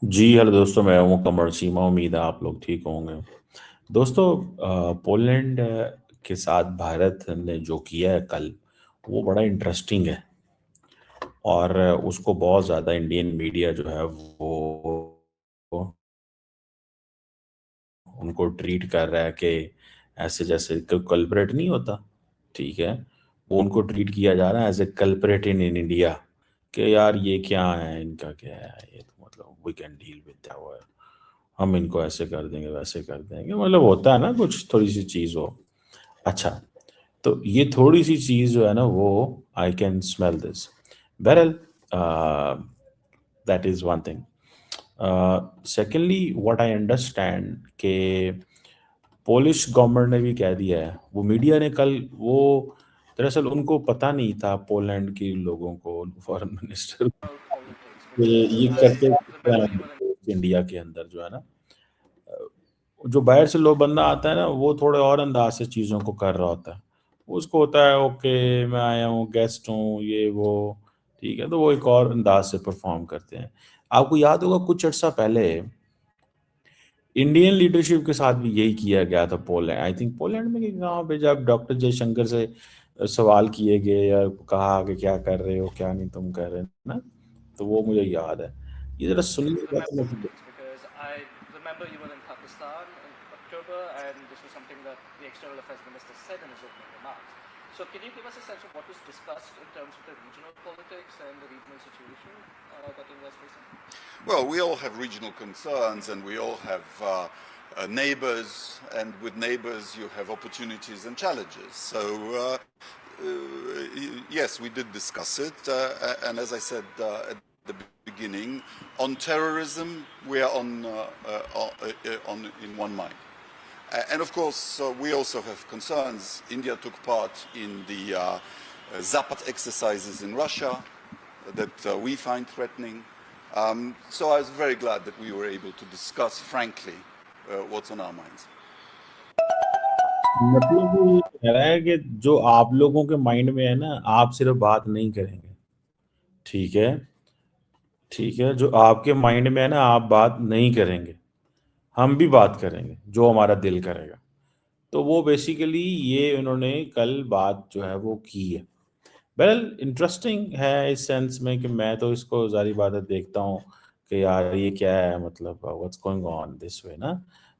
जी hello दोस्तों, मैं हूं कमर सीमा। उम्मीद है आप लोग ठीक होंगे। दोस्तों, पोलैंड के साथ भारत ने जो किया है कल, वो बड़ा इंटरेस्टिंग है। और उसको बहुत ज़्यादा इंडियन मीडिया जो है वो उनको ट्रीट कर रहा है कि ऐसे जैसे कोई कल्परेट नहीं होता। ठीक है, वो उनको ट्रीट किया जा रहा है as a culprit in in India, कि यार ये क्या है, इनका क्या है, ये तो मतलब we can deal with that, हम इनको ऐसे कर देंगे वैसे कर देंगे। मतलब होता है ना कुछ थोड़ी सी चीज़ हो। अच्छा, तो ये थोड़ी सी चीज़ जो है ना वो आई कैन स्मेल दिस। बहरहाल, that is one thing. Secondly what I understand के पोलिश गवर्नमेंट ने भी कह दिया है, वो मीडिया ने कल वो दरअसल उनको पता नहीं था पोलैंड के लोगों को, फॉरेन मिनिस्टर, politics ये because I करते क्या remember है, you were in. इंडिया के अंदर जो है ना, जो बाहर से लोग बंदा आता है ना, वो थोड़े और अंदाज से चीज़ों को कर रहा होता है। उसको होता है ओके, मैं आया हूँ, गेस्ट हूँ, ये वो। ठीक है, तो वो एक और अंदाज से परफॉर्म करते हैं। आपको याद होगा कुछ अर्सा पहले इंडियन लीडरशिप के साथ भी यही किया गया था। पोलैंड, आई थिंक पोलैंड में कि गाँव पे जब डॉक्टर जयशंकर से सवाल किए गए या कहा कि क्या कर रहे हो, क्या नहीं तुम कर रहे ना, तो वो मुझे याद है। ये जरा I सुनिए remember these things because I remember you were in Pakistan in October, and this was something that the External Affairs Minister said in his opening remarks. So, can you give us a sense of what was discussed in terms of the regional politics and the regional situation that India is facing? Well, we all have regional concerns and we all have neighbors, and with neighbors you have opportunities and challenges. So, yes, we did discuss it. And as I said at the beginning, on terrorism, we are in one mind. And of course, we also have concerns. India took part in the Zapad exercises in Russia that we find threatening. So I was very glad that we were able to discuss frankly what's on our minds. मतलब वो ये कह रहा है कि जो आप लोगों के माइंड में है ना, आप सिर्फ बात नहीं करेंगे। ठीक है, ठीक है, जो आपके माइंड में है ना, आप बात नहीं करेंगे, हम भी बात करेंगे जो हमारा दिल करेगा। तो वो बेसिकली ये उन्होंने कल बात जो है वो की है। वेल, इंटरेस्टिंग है इस सेंस में कि मैं तो इसको ज़ाहिर बात है देखता हूँ कि यार ये क्या है, मतलब what's going on this way ना।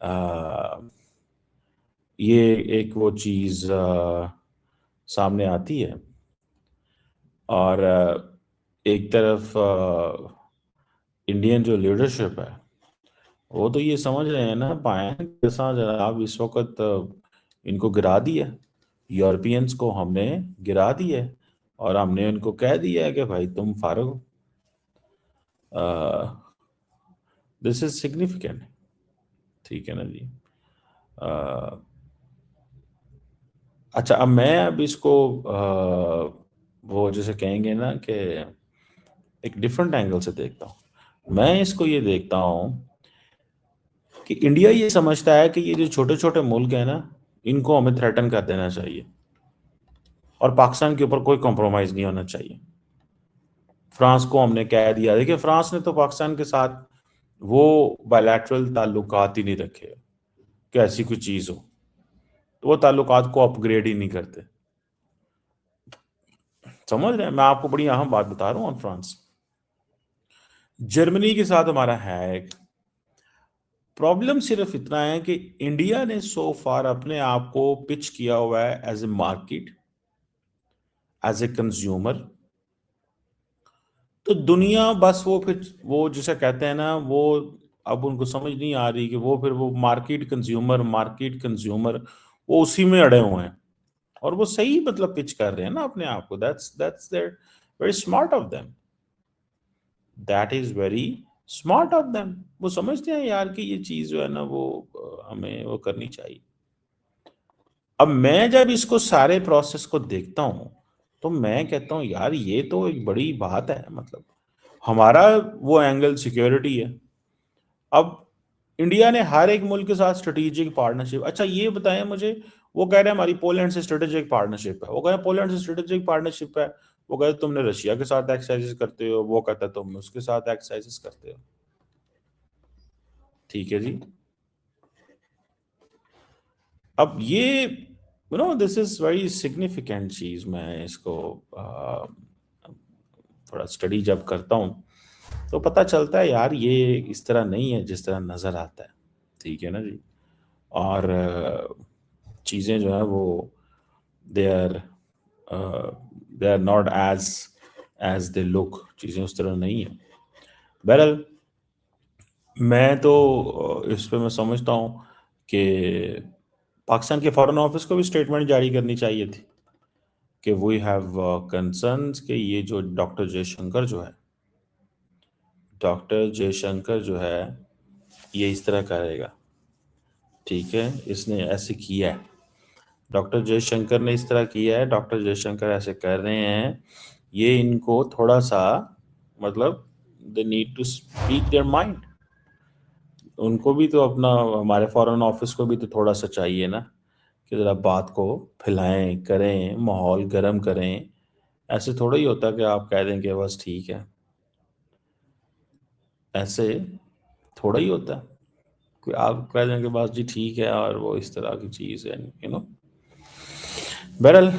अ, ये एक वो चीज़ सामने आती है। और एक तरफ इंडियन जो लीडरशिप है, वो तो ये समझ रहे हैं ना पाए के साथ जनाब, इस वक्त इनको गिरा दिया, यूरोपियंस को हमने गिरा दिया है, और हमने उनको कह दिया है कि भाई तुम फारग हो। This is significant. ठीक है ना जी। अ, अच्छा, अब मैं अब इसको वो जैसे कहेंगे ना कि एक डिफरेंट एंगल से देखता हूँ। मैं इसको ये देखता हूँ कि इंडिया ये समझता है कि ये जो छोटे छोटे मुल्क हैं ना, इनको हमें थ्रेटन कर देना चाहिए, और पाकिस्तान के ऊपर कोई कॉम्प्रोमाइज नहीं होना चाहिए। फ्रांस को हमने कह दिया, देखिए फ्रांस ने तो पाकिस्तान के साथ वो बायलैटरल ताल्लुकात ही नहीं रखे कि ऐसी कोई चीज़ हो, तो वो ताल्लुकात को अपग्रेड ही नहीं करते। समझ रहे हैं, मैं आपको बड़ी अहम बात बता रहा हूँ ऑन फ्रांस। जर्मनी के साथ हमारा है एक प्रॉब्लम, सिर्फ इतना है कि इंडिया ने सो फार अपने आप को पिच किया हुआ है as a market, as a consumer. तो दुनिया बस वो फिर वो जिसे कहते हैं ना वो, अब उनको समझ नहीं आ रही कि वो फिर वो मार्केट कंज्यूमर वो उसी में अड़े हुए हैं। और वो सही मतलब पिच कर रहे हैं ना अपने आप को। That's their very smart of them. That is very smart of them. वो समझते हैं यार कि ये चीज जो है ना वो हमें वो करनी चाहिए। अब मैं जब इसको सारे प्रोसेस को देखता हूं, तो मैं कहता हूं यार ये तो एक बड़ी बात है। मतलब हमारा वो एंगल सिक्योरिटी है। अब इंडिया ने हर एक मुल्क के साथ स्ट्रेटेजिक पार्टनरशिप, अच्छा ये बताएं मुझे, वो कह रहे हैं हमारी पोलैंड से स्ट्रेटेजिक पार्टनरशिप है, वो कह रहे हैं पोलैंड से स्ट्रेटेजिक पार्टनरशिप है, वो कह रहे तुमने रशिया के साथ एक्सरसाइजेस करते हो, वो कहता है तुम उसके साथ एक्सरसाइजेस करते हो। ठीक है जी। अब ये दिस इज वेरी सिग्निफिकेंट चीज। मैं इसको थोड़ा स्टडी जब करता हूँ तो पता चलता है यार ये इस तरह नहीं है जिस तरह नजर आता है। ठीक है ना जी। और चीजें जो है वो they are not as as they look. चीजें उस तरह नहीं है। बहरहाल मैं तो इस पे मैं समझता हूँ कि पाकिस्तान के फॉरेन ऑफिस को भी स्टेटमेंट जारी करनी चाहिए थी कि वी हैव कंसर्न्स कि ये जो डॉक्टर जयशंकर जो है ये इस तरह करेगा। ठीक है, इसने ऐसे किया है, डॉक्टर जयशंकर ने इस तरह किया है, डॉक्टर जयशंकर ऐसे कर रहे हैं। ये इनको थोड़ा सा मतलब they need to speak their mind. उनको भी तो अपना, हमारे फॉरेन ऑफिस को भी तो थोड़ा सा चाहिए ना कि ज़रा बात को फैलाएं, करें, माहौल गर्म करें। ऐसे थोड़ा ही होता कि आप कह दें कि बस ठीक है, ऐसे थोड़ा ही होता है कि आप कह दें कि बस जी ठीक है और वो इस तरह की चीज़ है, बहरहाल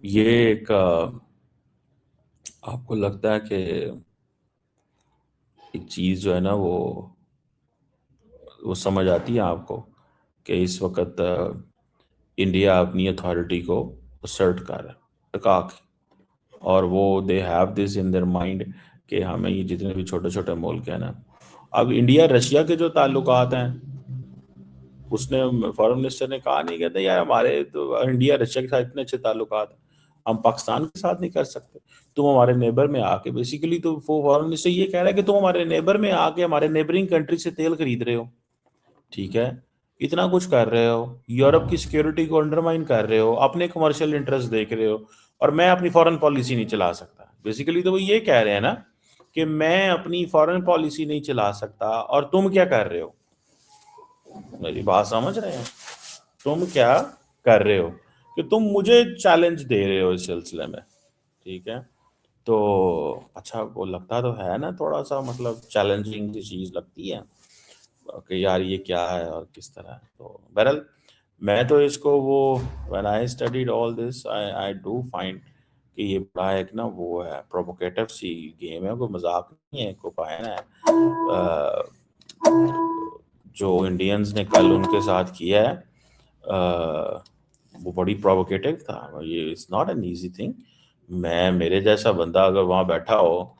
ये एक आपको लगता है कि एक चीज़ जो है ना वो समझ आती है आपको कि इस वक्त इंडिया अपनी अथॉरिटी को असर्ट कर रहा है, टिका के, और वो they have this in their mind कि हमें ये जितने भी छोटे छोटे मुल्क हैं ना, अब इंडिया रशिया के जो ताल्लुकात हैं, उसने फॉरेन मिनिस्टर ने कहा नहीं, कहते यार हमारे तो इंडिया रशिया के साथ इतने अच्छे ताल्लुकात हैं, हम पाकिस्तान के साथ नहीं कर सकते। तुम हमारे नेबर में आके, बेसिकली तो वो फॉरेन मिनिस्टर ये कह रहा है कि तुम हमारे नेबर में आके हमारे नेबरिंग कंट्री से तेल खरीद रहे हो। ठीक है, इतना कुछ कर रहे हो, यूरोप की सिक्योरिटी को अंडरमाइन कर रहे हो, अपने कमर्शियल इंटरेस्ट देख रहे हो, और मैं अपनी फॉरेन पॉलिसी नहीं चला सकता। बेसिकली तो वो ये कह रहे हैं ना कि मैं अपनी फॉरेन पॉलिसी नहीं चला सकता, और तुम क्या कर रहे हो? मेरी बात समझ रहे हैं? तुम क्या कर रहे हो कि तुम मुझे चैलेंज दे रहे हो इस सिलसिले में। ठीक है, तो अच्छा वो लगता तो है ना, थोड़ा सा मतलब चैलेंजिंग सी चीज लगती है कि यार ये क्या है और किस तरह है। तो बहरहाल मैं तो इसको वो when I studied all this I do find कि ये बड़ा एक ना वो है, प्रोवोकेटिव सी गेम है, कोई मजाक नहीं है, कोई पायन है। जो इंडियंस ने कल उनके साथ किया है वो बड़ी प्रोवोकेटिव था। ये it's not an easy thing. मैं, मेरे जैसा बंदा अगर वहां बैठा हो,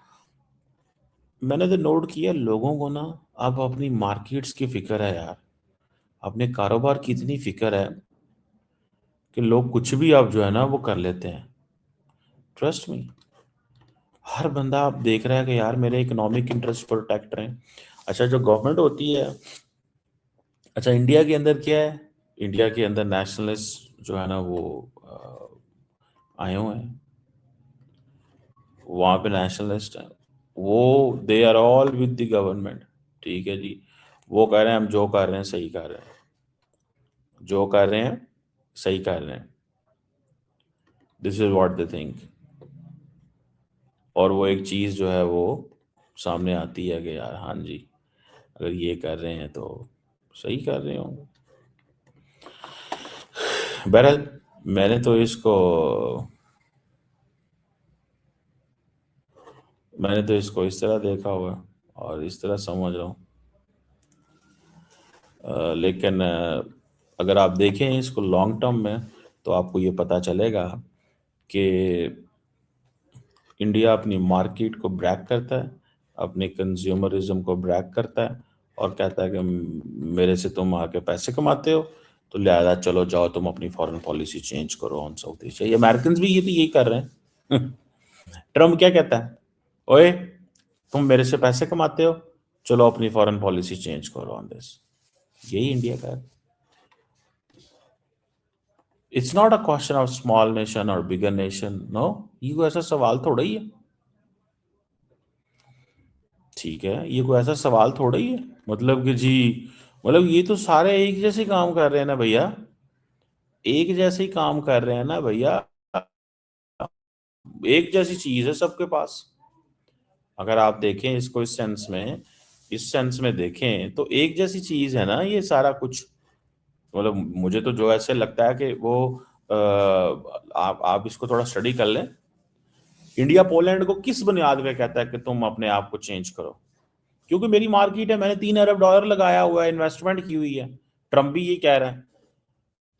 मैंने तो नोट किया लोगों को ना अब अपनी मार्केट्स की फिक्र है यार, अपने कारोबार की इतनी फिक्र है कि लोग कुछ भी अब जो है ना वो कर लेते हैं। ट्रस्ट मी, हर बंदा अब देख रहा है कि यार मेरे इकोनॉमिक इंटरेस्ट प्रोटेक्ट रहे। अच्छा जो गवर्नमेंट होती है, अच्छा इंडिया के अंदर क्या है, इंडिया के अंदर नेशनलिस्ट जो है ना वो आए हुए हैं, वहाँ पे नेशनलिस्ट हैं, वो they are all with the government. ठीक है जी, वो कह रहे हैं हम जो कर रहे हैं सही कर रहे हैं, जो कर रहे हैं सही कर रहे हैं, this is what they think. और वो एक चीज़ जो है वो सामने आती है कि यार हाँ जी, अगर ये कर रहे हैं तो सही कर रहे होंगे। बहरहाल मैंने तो इसको इस तरह देखा हुआ है और इस तरह समझ रहा हूँ। लेकिन अगर आप देखें इसको लॉन्ग टर्म में तो आपको ये पता चलेगा कि इंडिया अपनी मार्केट को ब्रैक करता है, अपने कंज्यूमरिज्म को ब्रैक करता है, और कहता है कि मेरे से तुम आके पैसे कमाते हो तो लिहाजा चलो जाओ तुम अपनी फॉरेन पॉलिसी चेंज करो ऑन साउथ एशिया। ये अमेरिकन भी ये तो यही कर रहे हैं। ट्रम्प क्या कहता है, ओए तुम मेरे से पैसे कमाते हो, चलो अपनी फॉरेन पॉलिसी चेंज करो ऑन दिस। यही इंडिया का है। It's not a question of small nation और बिगर नेशन, नो, ये कोई ऐसा सवाल थोड़ा ही है। ठीक है, ये कोई ऐसा सवाल थोड़ा ही है, मतलब कि जी, मतलब ये तो सारे एक जैसे काम कर रहे हैं ना भैया, एक जैसे ही काम कर रहे हैं ना भैया, एक जैसी चीज है सबके पास। अगर आप देखें इसको इस सेंस में देखें तो एक जैसी चीज है ना ये सारा कुछ। मतलब मुझे तो जो ऐसे लगता है कि वो आप इसको थोड़ा स्टडी कर लें। इंडिया पोलैंड को किस बुनियाद पे कहता है कि तुम अपने आप को चेंज करो? क्योंकि मेरी मार्केट है, मैंने $3 अरब लगाया हुआ है, इन्वेस्टमेंट की हुई है। ट्रम्प भी ये कह रहा है।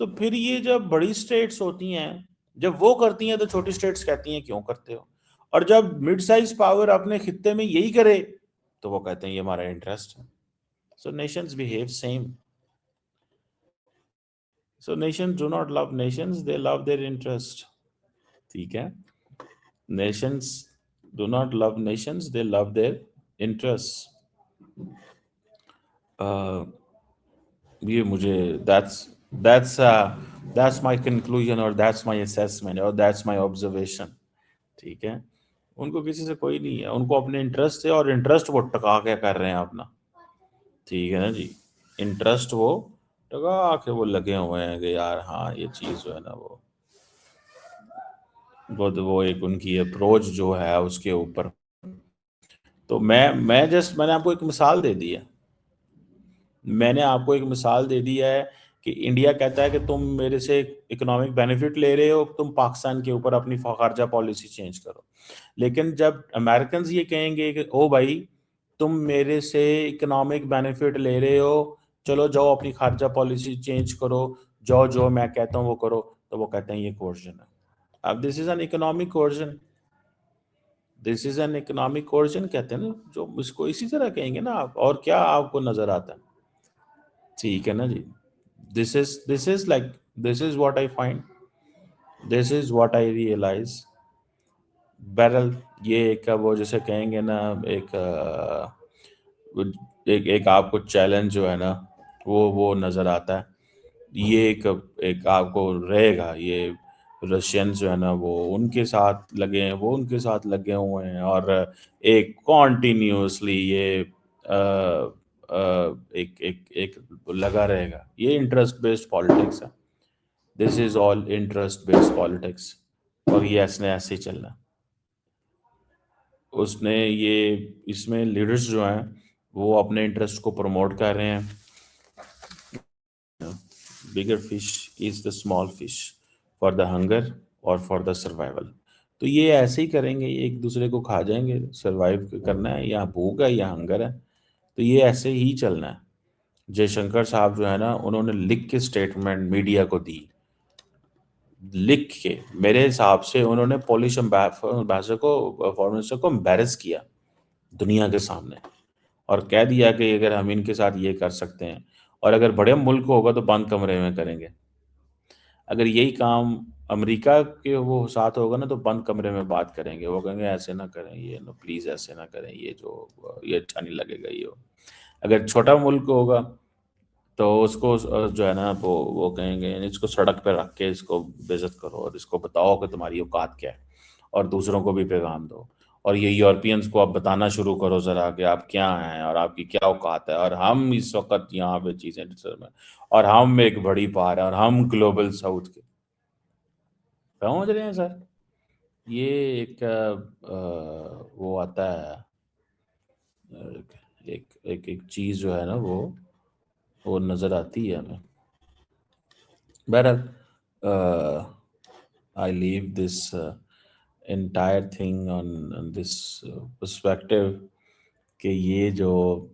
तो फिर ये जब बड़ी स्टेट्स होती हैं, जब वो करती हैं तो छोटी स्टेट्स कहती हैं क्यों करते हो? और जब मिड साइज पावर अपने खित्ते में यही करे तो वो कहते हैं ये हमारा इंटरेस्ट है। So nations behave same. So nations do not love nations, they love their interest. ठीक है, nations do not love nations, they love their interest. ये मुझे दैट्स माय कंक्लूजन और दैट्स माय असेसमेंट और दैट्स माय ऑब्जर्वेशन। ठीक है, उनको किसी से कोई नहीं है, उनको अपने इंटरेस्ट है और इंटरेस्ट वो टका के कर रहे हैं अपना। ठीक है ना जी, इंटरेस्ट वो टका के वो लगे हुए हैं कि यार हाँ ये चीज़ जो है ना वो एक उनकी अप्रोच जो है उसके ऊपर। तो मैंने आपको एक मिसाल दे दी है। मैंने आपको एक मिसाल दे दी है कि इंडिया कहता है कि तुम मेरे से इकोनॉमिक बेनिफिट ले रहे हो, तुम पाकिस्तान के ऊपर अपनी खारजा पॉलिसी चेंज करो। लेकिन जब अमेरिकन ये कहेंगे कि ओ भाई तुम मेरे से इकोनॉमिक बेनिफिट ले रहे हो, चलो जाओ अपनी खारजा पॉलिसी चेंज करो, जो जो मैं कहता हूँ वो करो, तो वो कहते हैं ये कोर्जन है। अब this is an economic coercion, this is an economic coercion कहते हैं ना, जो इसको इसी तरह कहेंगे ना आप। और क्या आपको नजर आता है? ठीक है ना जी, this is what I find, this is what I realize. Barrel ये एक वो जैसे कहेंगे ना, एक आपको चैलेंज जो है ना वो नजर आता है। ये एक आपको रहेगा, ये रशियन जो है ना वो उनके साथ लगे हैं, वो उनके साथ लगे हुए हैं और एक कॉन्टिन्यूसली ये एक एक एक लगा रहेगा। ये इंटरेस्ट बेस्ड पॉलिटिक्स है, this is all interest based politics. और ये ऐसे ही चलना। उसने ये इसमें लीडर्स जो हैं वो अपने इंटरेस्ट को प्रमोट कर रहे हैं। Bigger fish is the small fish for the hunger और फॉर द सर्वाइवल। तो ये ऐसे ही करेंगे, ये एक दूसरे को खा जाएंगे। सर्वाइव करना है, या भूख है या हंगर है, तो ये ऐसे ही चलना है। जयशंकर साहब जो है ना उन्होंने लिख के स्टेटमेंट मीडिया को दी, लिख के। मेरे हिसाब से उन्होंने पॉलिश एम्बेसडर को, फॉरेन मिनिस्टर को एम्बेरस किया दुनिया के सामने और कह दिया कि अगर हम इनके साथ ये कर सकते हैं, और अगर बड़े मुल्क होगा तो बंद कमरे में करेंगे। अगर यही काम अमेरिका के वो साथ होगा ना तो बंद कमरे में बात करेंगे। वो कहेंगे ऐसे ना करें, ये ना प्लीज़ ऐसे ना करें, ये अच्छा नहीं लगेगा ये। अगर छोटा मुल्क होगा तो उसको जो है ना वो कहेंगे इसको सड़क पे रख के इसको बेइज्जत करो और इसको बताओ कि तुम्हारी औकात क्या है, और दूसरों को भी पैगाम दो। और ये यूरोपियंस को आप बताना शुरू करो ज़रा कि आप क्या हैं और आपकी क्या औकात है, और हम इस वक्त यहाँ पे चीज़ें में, और हम एक बड़ी पार है और हम ग्लोबल साउथ के। समझ रहे हैं सर? ये एक वो आता है, एक एक एक चीज़ जो है ना वो नज़र आती है हमें। बहरहाल I leave this entire thing on this perspective कि ये जो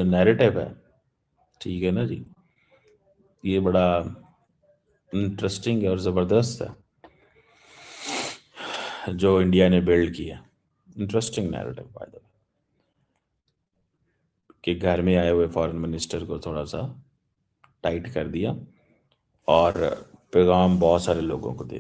नैरेटिव है, ठीक है ना जी, ये बड़ा इंटरेस्टिंग है और ज़बरदस्त है जो इंडिया ने बिल्ड किया। Interesting narrative by the way, कि घर में आए हुए फॉरेन मिनिस्टर को थोड़ा सा टाइट कर दिया और पैगाम बहुत सारे लोगों को दे दिया।